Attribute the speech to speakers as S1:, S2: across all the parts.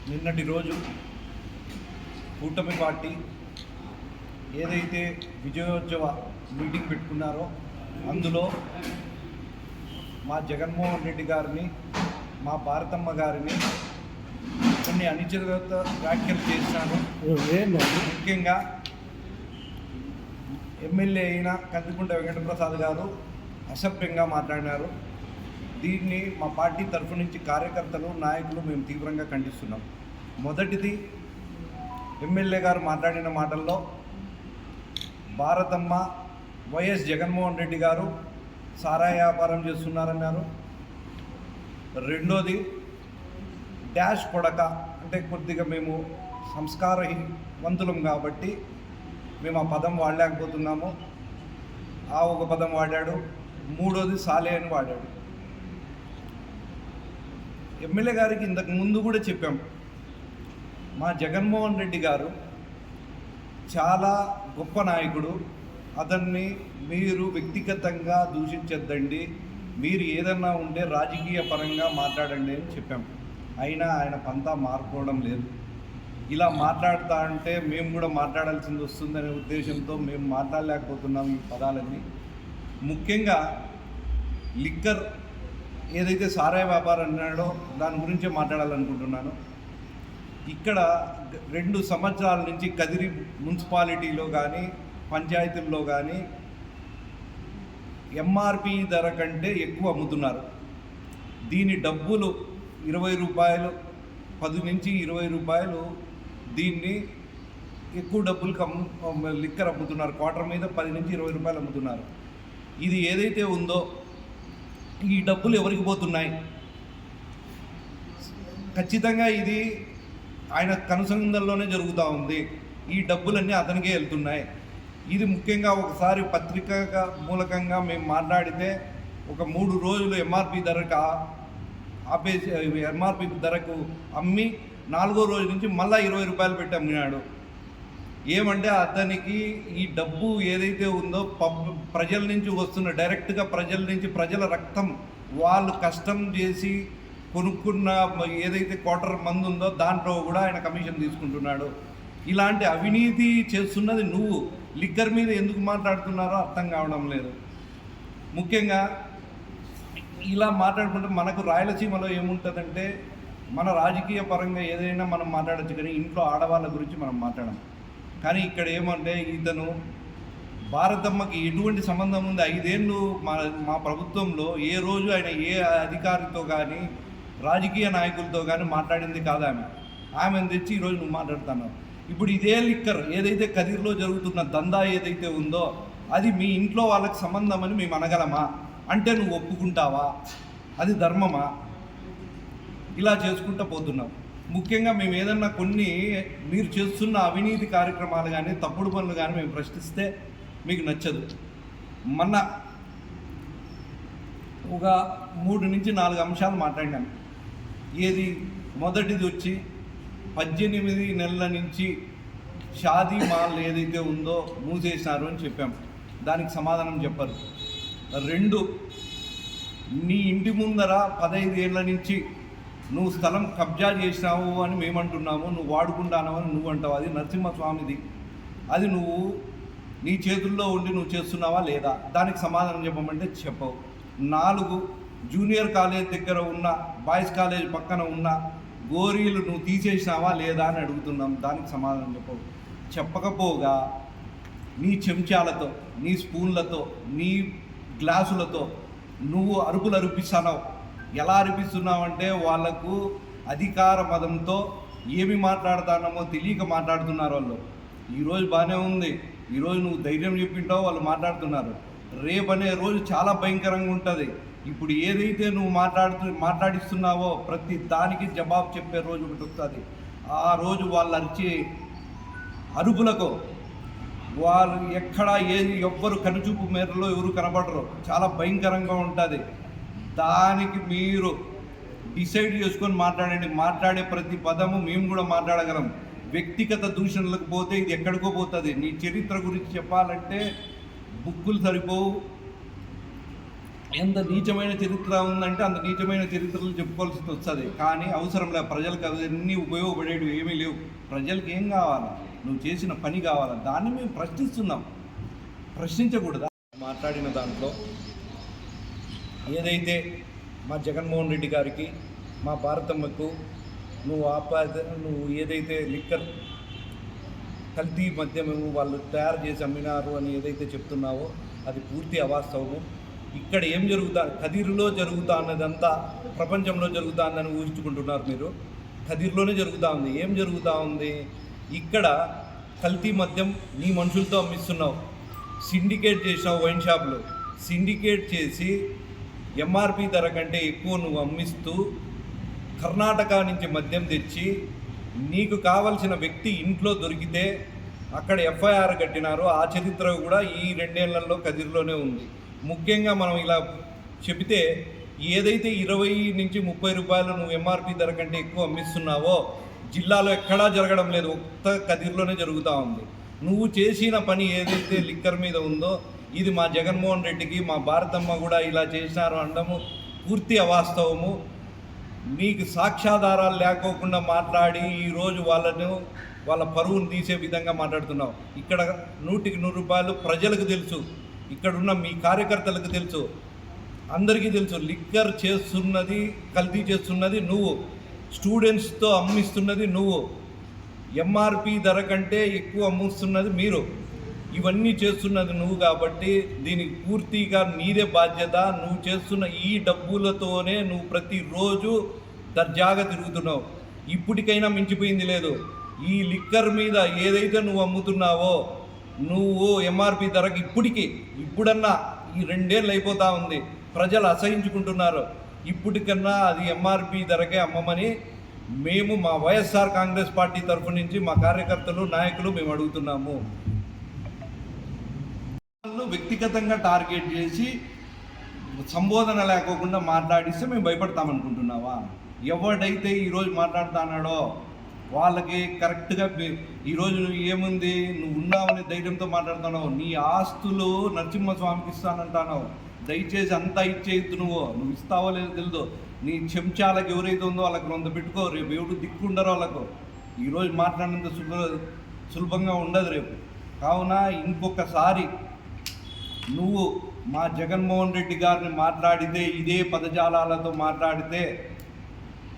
S1: నిన్నటి రోజు కూటమి పార్టీ ఏదైతే విజయోత్సవ మీటింగ్ పెట్టుకున్నారో అందులో మా జగన్మోహన్ రెడ్డి గారిని, మా భారతమ్మ గారిని కొన్ని అనుచిత వ్యాఖ్యలు చేశాను. ముఖ్యంగా ఎమ్మెల్యే అయిన కందికుంట వెంకటప్రసాద్ గారు అసభ్యంగా మాట్లాడినారు. దీన్ని మా పార్టీ తరఫు నుంచి కార్యకర్తలు, నాయకులు మేము తీవ్రంగా ఖండిస్తున్నాం. మొదటిది, ఎమ్మెల్యే గారు మాట్లాడిన మాటల్లో భారతమ్మ, వైఎస్ జగన్మోహన్ రెడ్డి గారు సారాయి వ్యాపారం చేస్తున్నారన్నారు. రెండోది, డాష్ కొడక అంటే కొద్దిగా మేము సంస్కారవంతులం కాబట్టి మేము ఆ పదం వాడలేకపోతున్నాము. ఆ ఒక పదం వాడాడు. మూడోది, సాలే అని వాడాడు. ఎమ్మెల్యే గారికి ఇంతకు ముందు కూడా చెప్పాం, మా జగన్మోహన్ రెడ్డి గారు చాలా గొప్ప నాయకుడు, అతన్ని మీరు వ్యక్తిగతంగా దూషించద్దండి, మీరు ఏదన్నా ఉంటే రాజకీయ పరంగా మాట్లాడండి అని చెప్పాం. అయినా ఆయన పంతా మారుకోవడం లేదు. ఇలా మాట్లాడుతా అంటే మేము కూడా మాట్లాడాల్సింది వస్తుందనే ఉద్దేశంతో మేము మాట్లాడలేకపోతున్నాం ఈ పదాలన్నీ. ముఖ్యంగా లిక్కర్ ఏదైతే సారాయి వ్యాపారం అన్నాడో దాని గురించే మాట్లాడాలనుకుంటున్నాను. ఇక్కడ 2 సంవత్సరాల నుంచి కదిరి మున్సిపాలిటీలో కానీ పంచాయతీల్లో కానీ ఎంఆర్పి ధర కంటే ఎక్కువ అమ్ముతున్నారు. దీని డబ్బులు 20 రూపాయలు, 10 నుంచి 20 రూపాయలు దీన్ని ఎక్కువ డబ్బులకు లిక్కర్ అమ్ముతున్నారు. క్వార్టర్ మీద 10 నుంచి 20 రూపాయలు అమ్ముతున్నారు. ఇది ఏదైతే ఉందో ఈ డబ్బులు ఎవరికి పోతున్నాయి? ఖచ్చితంగా ఇది ఆయన కనుసంధంలోనే జరుగుతూ ఉంది. ఈ డబ్బులన్నీ అతనికే వెళ్తున్నాయి. ఇది ముఖ్యంగా ఒకసారి పత్రిక మూలకంగా మేము మాట్లాడితే ఒక 3 రోజులు ఎంఆర్పి ధరకు ఆపేసి ఎంఆర్పి ధరకు అమ్మి 4వ రోజు నుంచి మళ్ళీ 20 రూపాయలు పెట్టి అమ్మినాడు. ఏమంటే అతనికి ఈ డబ్బు ఏదైతే ఉందో ప్రజల నుంచి వస్తున్న, డైరెక్ట్గా ప్రజల నుంచి, ప్రజల రక్తం వాళ్ళు కష్టం చేసి కొనుక్కున్న ఏదైతే క్వార్టర్ మందు ఉందో దాంట్లో కూడా ఆయన కమిషన్ తీసుకుంటున్నాడు. ఇలాంటి అవినీతి చేస్తున్నది నువ్వు. లిక్కర్ మీద ఎందుకు మాట్లాడుతున్నారో అర్థం కావడం లేదు. ముఖ్యంగా ఇలా మాట్లాడుకుంటే మనకు రాయలసీమలో ఏముంటుందంటే, మన రాజకీయ పరంగా ఏదైనా మనం మాట్లాడచ్చు, కానీ ఇంట్లో ఆడవాళ్ళ గురించి మనం మాట్లాడము. కానీ ఇక్కడ ఏమంటే ఇతను భారతమ్మకి ఎటువంటి సంబంధం ఉంది? 5 ఏళ్ళు మా ప్రభుత్వంలో ఏ రోజు ఆయన ఏ అధికారితో కానీ రాజకీయ నాయకులతో కానీ మాట్లాడింది కాదు. ఆమెను తెచ్చి ఈరోజు నువ్వు మాట్లాడుతున్నావు. ఇప్పుడు ఇదే లిక్కర్ ఏదైతే కదిరిలో జరుగుతున్న దందా ఏదైతే ఉందో అది మీ ఇంట్లో వాళ్ళకి సంబంధం అని మేము అనగలమా? అంటే నువ్వు ఒప్పుకుంటావా? అది ధర్మమా? ఇలా చేసుకుంటూ పోతున్నావు. ముఖ్యంగా మేము ఏదన్నా కొన్ని మీరు చేస్తున్న అవినీతి కార్యక్రమాలు కానీ తప్పుడు పనులు కానీ మేము ప్రశ్నిస్తే మీకు నచ్చదు. మొన్న ఒక 3 నుంచి 4 అంశాలు మాట్లాడినాను. ఏది మొదటిది వచ్చి 18 నెలల నుంచి షాదీ మాల్ ఏదైతే ఉందో మూసేసినారు అని చెప్పాం. దానికి సమాధానం చెప్పరు. 2, నీ ఇంటి ముందర 15 ఏళ్ళ నుంచి నువ్వు స్థలం కబ్జా చేసినావు అని మేమంటున్నాము, నువ్వు వాడుకుంటావు అని నువ్వు అంటావు. అది నరసింహస్వామిది. అది నువ్వు నీ చేతుల్లో ఉండి నువ్వు చేస్తున్నావా లేదా? దానికి సమాధానం చెప్పమంటే చెప్పవు. 4, జూనియర్ కాలేజ్ దగ్గర ఉన్న బాయ్స్ కాలేజ్ పక్కన ఉన్న గోరీలు నువ్వు తీసేసినావా లేదా అని అడుగుతున్నాం. దానికి సమాధానం చెప్పవు. చెప్పకపోగా నీ చెంచాలతో, నీ స్పూన్లతో, నీ గ్లాసులతో నువ్వు అరుపులు అరిపిస్తున్నావు. ఎలా అనిపిస్తున్నావంటే వాళ్లకు అధికార మదంతో ఏమి మాట్లాడుతున్నామో తెలియక మాట్లాడుతున్నారు వాళ్ళు. ఈరోజు బాగానే ఉంది, ఈరోజు నువ్వు ధైర్యం చెప్పింటావు, వాళ్ళు మాట్లాడుతున్నారు. రేపు అనే రోజు చాలా భయంకరంగా ఉంటుంది. ఇప్పుడు ఏదైతే నువ్వు మాట్లాడిస్తున్నావో ప్రతి దానికి జవాబు చెప్పే రోజు ఒకటి వస్తుంది. ఆ రోజు వాళ్ళు అరిచే అరుపులకు వాళ్ళు ఎక్కడ ఎవ్వరు కనుచూపు మేరలో ఎవరు కనబడరు. చాలా భయంకరంగా ఉంటుంది. దానికి మీరు డిసైడ్ చేసుకొని మాట్లాడండి. మాట్లాడే ప్రతి పదము మేము కూడా మాట్లాడగలం. వ్యక్తిగత దూషణలకు పోతే ఇది ఎక్కడికో పోతుంది. నీ చరిత్ర గురించి చెప్పాలంటే బుక్కులు సరిపోవు. ఎంత నీచమైన చరిత్ర ఉందంటే అంత నీచమైన చరిత్రలు చెప్పుకోవాల్సి వస్తుంది. కానీ అవసరం లేదు, ప్రజలకు అవన్నీ ఉపయోగపడేవి ఏమీ లేవు. ప్రజలకు ఏం కావాలా? నువ్వు చేసిన పని కావాలా? దాన్ని మేము ప్రశ్నిస్తున్నాం. ప్రశ్నించకూడదా? మాట్లాడిన దాంట్లో ఏదైతే మా జగన్మోహన్ రెడ్డి గారికి, మా భారతమ్మకు నువ్వు ఏదైతే లిక్కర్ కల్తీ మద్యం వాళ్ళు తయారు చేసి అమ్మినారు అని ఏదైతే చెప్తున్నావో అది పూర్తి అవాస్తవము. ఇక్కడ ఏం జరుగుతా, ఖదీరులో జరుగుతా అన్నదంతా ప్రపంచంలో జరుగుతా ఉందని ఊహించుకుంటున్నారు మీరు. ఖదీరులోనే జరుగుతూ ఉంది. ఏం జరుగుతూ ఉంది? ఇక్కడ కల్తీ మద్యం నీ మనుషులతో అమ్మిస్తున్నావు. సిండికేట్ చేసినావు వైన్ షాపులు. సిండికేట్ చేసి ఎంఆర్పి ధర కంటే ఎక్కువ నువ్వు అమ్మిస్తూ కర్ణాటక నుంచి మద్యం తెచ్చి నీకు కావలసిన వ్యక్తి ఇంట్లో దొరికితే అక్కడ ఎఫ్ఐఆర్ కట్టినారు. ఆ చరిత్ర కూడా ఈ 2 ఏళ్లలో కదిరిలోనే ఉంది. ముఖ్యంగా మనం ఇలా చెబితే ఏదైతే 20 నుంచి 30 రూపాయలు నువ్వు ఎంఆర్పి ధర కంటే ఎక్కువ అమ్మిస్తున్నావో జిల్లాలో ఎక్కడా జరగడం లేదు, ఒక్క కదిరిలోనే జరుగుతూ ఉంది. నువ్వు చేసిన పని ఏదైతే లిక్కర్ మీద ఉందో ఇది మా జగన్మోహన్ రెడ్డికి, మా భారతమ్మ కూడా ఇలా చేసినారు అనడము పూర్తి అవాస్తవము. నీకు సాక్ష్యాధారాలు లేకోకుండా మాట్లాడి ఈరోజు వాళ్ళ పరువును తీసే విధంగా మాట్లాడుతున్నావు. ఇక్కడ 100కి 100 రూపాయలు ప్రజలకు తెలుసు, ఇక్కడున్న మీ కార్యకర్తలకు తెలుసు, అందరికీ తెలుసు. లిక్కర్ చేస్తున్నది, కల్తీ చేస్తున్నది నువ్వు, స్టూడెంట్స్తో అమ్మిస్తున్నది నువ్వు, ఎంఆర్పి ధర కంటే ఎక్కువ అమ్ముస్తున్నది మీరు. ఇవన్నీ చేస్తున్నది నువ్వు కాబట్టి దీనికి పూర్తిగా నీదే బాధ్యత. నువ్వు చేస్తున్న ఈ డబ్బులతోనే నువ్వు ప్రతిరోజు దర్జాగా తిరుగుతున్నావు. ఇప్పటికైనా మించిపోయింది లేదు. ఈ లిక్కర్ మీద ఏదైతే నువ్వు అమ్ముతున్నావో నువ్వు ఎంఆర్పి ధరకి ఇప్పుడన్నా ఈ 2 ఏళ్ళు అయిపోతూ ఉంది, ప్రజలు అసహించుకుంటున్నారు. ఇప్పటికన్నా అది ఎంఆర్పి ధరకే అమ్మమని మేము మా వైఎస్ఆర్ కాంగ్రెస్ పార్టీ తరఫు నుంచి మా కార్యకర్తలు, నాయకులు మేము అడుగుతున్నాము. వ్యక్తిగతంగా టార్గెట్ చేసి సంబోధన లేకోకుండా మాట్లాడిస్తే మేము భయపడతామనుకుంటున్నావా? ఎవడైతే ఈరోజు మాట్లాడుతున్నాడో వాళ్ళకి కరెక్ట్గా ఈరోజు ఏముంది, నువ్వు ఉన్నావని ధైర్యంతో మాట్లాడుతున్నావు. నీ ఆస్తులు నరసింహస్వామికి ఇస్తానంటున్నావు. దయచేసి అంతా ఇచ్చేయద్దు. నువ్వు ఇస్తావో లేదో తెలియదు. నీ చెంచాలకు ఎవరైతే ఉందో వాళ్ళకి 100 పెట్టుకో. రేపు ఎవరు దిక్కుండరో వాళ్ళకు ఈరోజు మాట్లాడినంత సులభంగా ఉండదు రేపు. కావున ఇంకొకసారి నువ్వు మా జగన్మోహన్ రెడ్డి గారిని మాట్లాడితే, ఇదే పదజాలాలతో మాట్లాడితే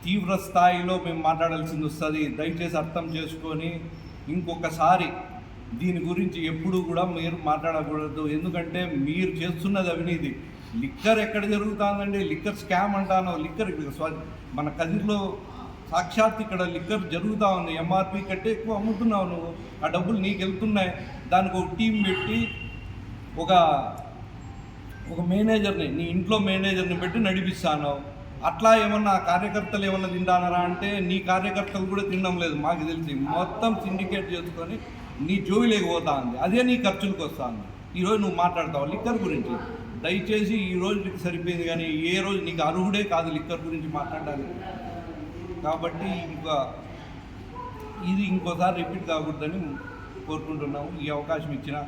S1: తీవ్ర స్థాయిలో మేము మాట్లాడాల్సింది వస్తుంది. దయచేసి అర్థం చేసుకొని ఇంకొకసారి దీని గురించి ఎప్పుడు కూడా మీరు మాట్లాడకూడదు. ఎందుకంటే మీరు చేస్తున్నది అవినీతి. లిక్కర్ ఎక్కడ జరుగుతుందండి? లిక్కర్ స్కామ్ అంటాను. లిక్కర్ మన కదిరిలో సాక్షాత్ ఇక్కడ లిక్కర్ జరుగుతూ ఉంది. ఎంఆర్పి కంటే ఎక్కువ అమ్ముతున్నావు నువ్వు. ఆ డబ్బులు నీకు వెళ్తున్నాయి. దానికి ఒక టీం పెట్టి ఒక మేనేజర్ని, నీ ఇంట్లో మేనేజర్ని పెట్టి నడిపిస్తాను. అట్లా ఏమన్నా కార్యకర్తలు ఏమన్నా తింటానరా అంటే నీ కార్యకర్తలు కూడా తినడం లేదు. మాకు తెలిసి మొత్తం సిండికేట్ చేసుకొని నీ జోబిలోకి పోతా ఉంది. అదే నీ ఖర్చులకు వస్తా ఉంది. ఈరోజు నువ్వు మాట్లాడతావు లిక్కర్ గురించి. దయచేసి ఈ రోజు నీకు సరిపోయింది, కానీ ఏ రోజు నీకు అర్హుడే కాదు లిక్కర్ గురించి మాట్లాడాలి. కాబట్టి ఇది ఇంకోసారి రిపీట్ కాకూడదని కోరుకుంటున్నాము. ఈ అవకాశం ఇచ్చిన